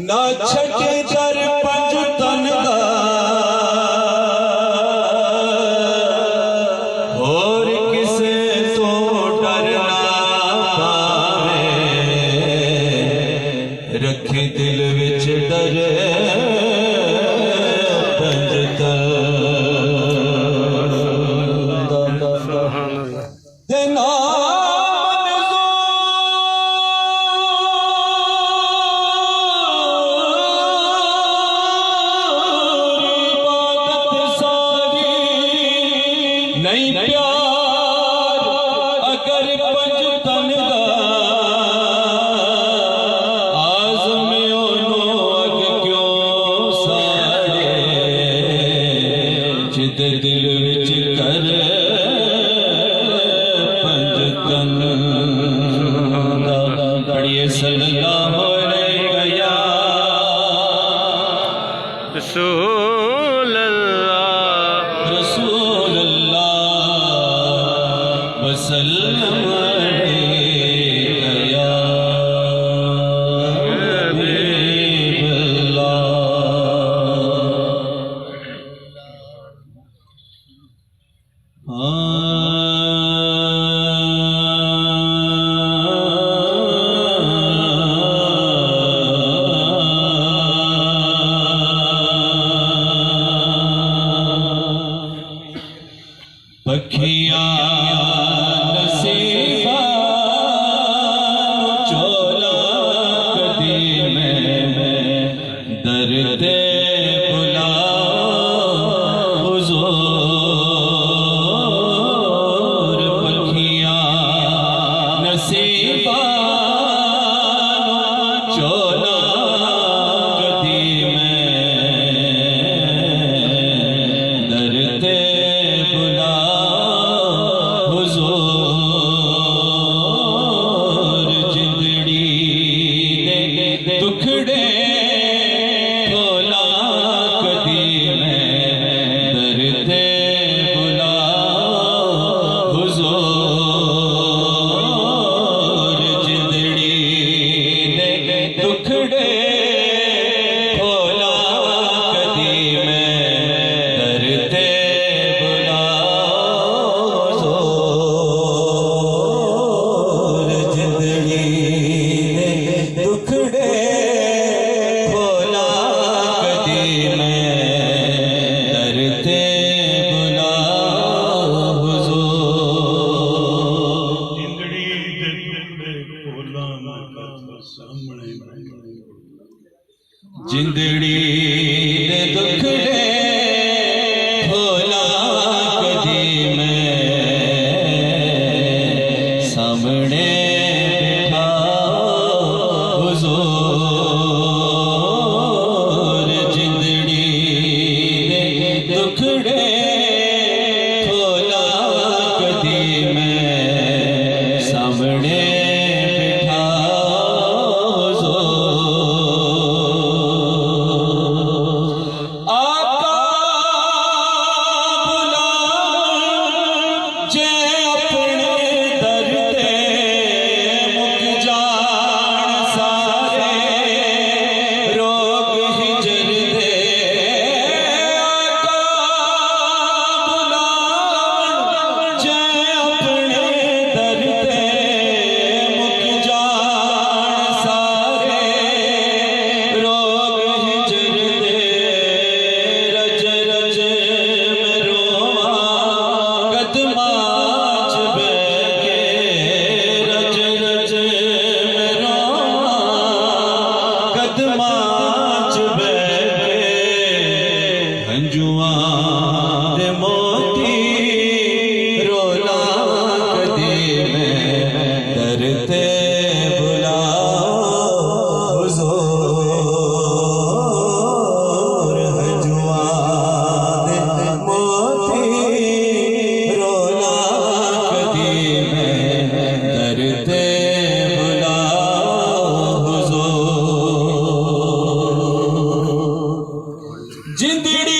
ना छटे दर पंज तन दा और किसे तो डरना पावे रखे दिल विच डर पंज तन देना नहीं प्यार अगर पंज तन दा आज़मे ओनो अग क्यों साड़े जिद दिल विच कर पंज तन दा पढ़िए सल्लल्लाहु अलैहि रसूल अल्लाह रसूल वसल्लम अलैका या हबीबल्लाह। पखिया नसीबा चोला कदी में दर्दे बुला हुजूर पखिया नसीबा चोला कदी में दर्दे बुला दुखड़े भोला कदी में दर्दे बुला हुजूर जिंदड़ी ने दुखड़े भोला कदी में दर्दे बुला हुजूर जिंदड़ी ने दुखड़े जिंदड़ी ने दुखड़े भोला कदी में सामने बैठा हुजूर जिंदड़ी ने दुखड़े भोला कदी में सामने डरते बुलाओ हुजूर हजवाद मोती रोला कदी में डरते बुलाओ हुजूर जिंदड़ी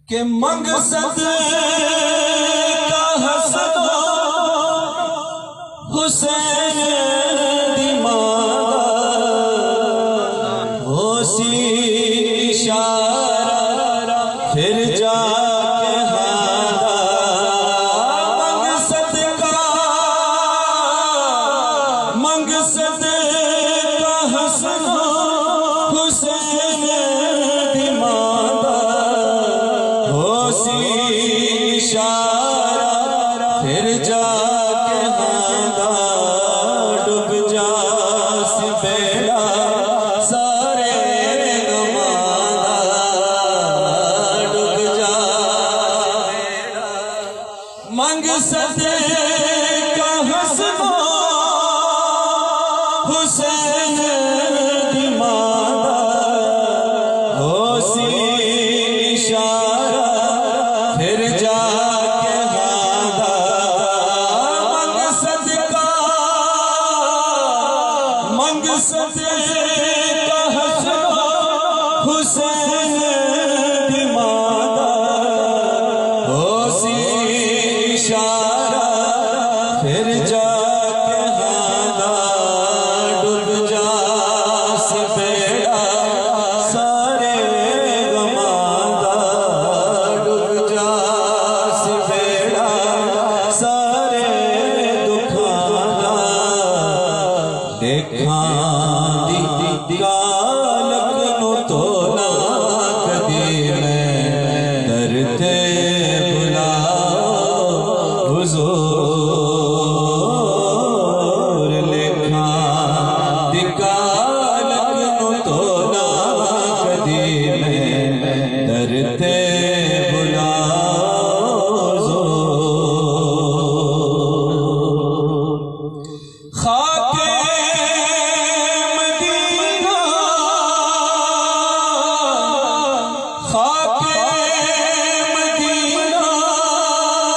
के मकसद का हसन हुसैन दिमाग होसी इशारा फिर जाके हादा मकसद का हसन हुसैन फिर जाके हादा डूब जा बेड़ा सारे गमादा डूब जा मकसद का हसन हुसैन दिमादा होसी इशारा फिर जाके हादा मकसद का हसन हुसैन दिमादा होसी इशारा फिर जाके हादा डूब जा बेड़ा सारे गमादा डूब जा बेड़ा सारे दुखादा देखा कालक नु तोला कदी मैं डरते बुलाओ हुजूर लेखा कालक नु तोला कदी मैं डरते बुलाओ हुजूर खाके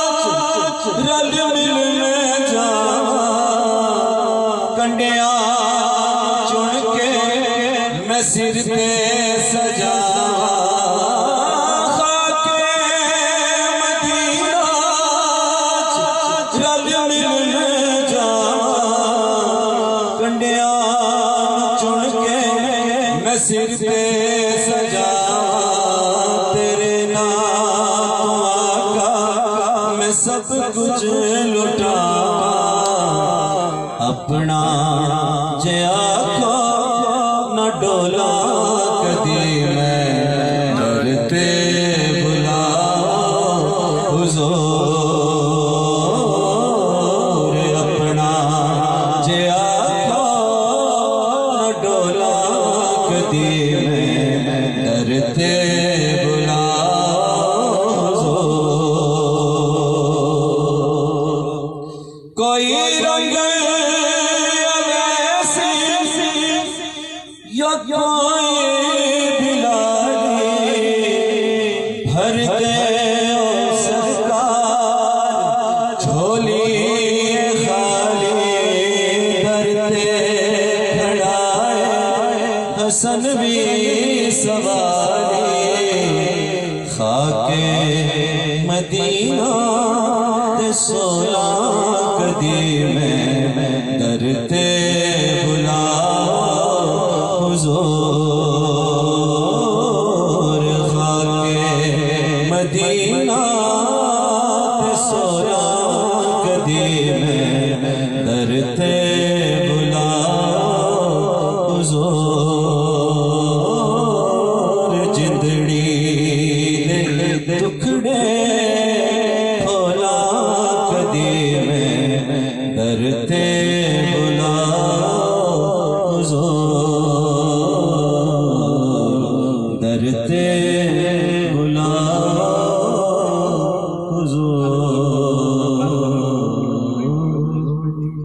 रल मिल में जावा कंडिया चुन के मैं सिर पे सजावा खाके मदीना रल मिल में जावा कंडिया चुन के मैं सिर पे सजावा तेरे नाम आका मैं सब कुछ लुटा अपना जे आखो न डोला कदी मैं डरते बुलाओ हुजूर अपना जे आखो डोला कदी मैं डरते बुला कोई रंग वैसे या कोई बिलाली भर दे ओ सरकार झोली खाली करते खड़ा हसन भी सवारी खाके मदीना दे सोला कदी मैं डरते बुला हुजूर